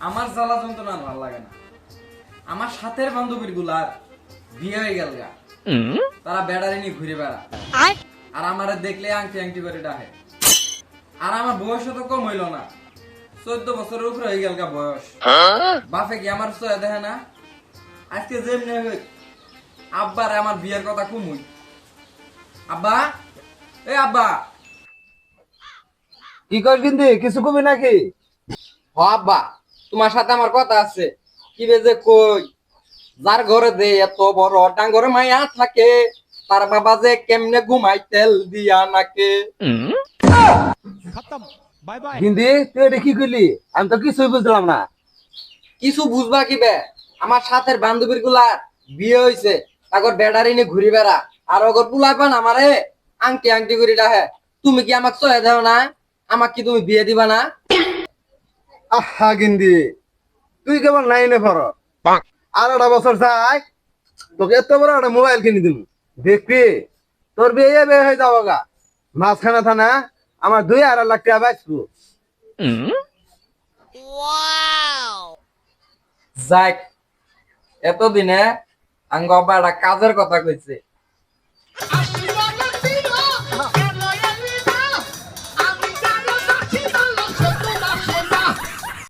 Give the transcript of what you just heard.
আমার জ্বালা যন্ত্রণা আর ভালো লাগে না। আমার সাথের বান্ধবীর গুলার বিয়ে হয়ে গেল গা, তারা বেড়ারে নিয়ে ঘুরে বেড়া, আর আমারে দেখলে আংটি আংটি করে ডাহে। আর আমার বয়স তো কম হইল না, 14 বছরের উপরে হয়ে গেল গা বয়স। বাপে কি আমার সয়ে দেখে না? আজকে যেমনি হোক আব্বার আমার বিয়ের কথা কুমুই। আব্বা, এ আব্বা। কি কর কিন্তু কিছু কবি নাকি? হ আব্বা, তোমার সাথে আমার কথা আছে। কি বেজে কই, যার ঘরে দে এত বড় ডাঙ্গরে মাইয়া থাকে, তার বাবা যে কেমনে ঘুমাই তেল দিয়া নাকে। खत्म बाय बाय। কিন্তু তুই এটা কি করলি? আমি তো কিছুই বুঝলাম না। কিছু বুঝবা কি বে, আমার সাথের বান্ধবীর গুলা বিয়ে হইছে, তারপর বেড়ারি নিয়ে ঘুরি বেড়া, আর ওগর পুলাই পান আমারে আংটি আংটি করে ডাহে। তুমি কি আমাকে সহে দাও না? আমাকে কি তুমি বিয়ে দিবা না? আহা গিন্দি, তুই কেবল নাইনে ফর আর একটা বছর যাই, তোকে এত বড় একটা মোবাইল কিনে দিবি, দেখবি তোর বিয়ে হয়ে যাবো গা। মাঝখানে থানা আমার 2.5 লাখ টাকা বাঁচবো। যাক, এতদিনে আঙ্গ আব্বা একটা কাজের কথা কইছে।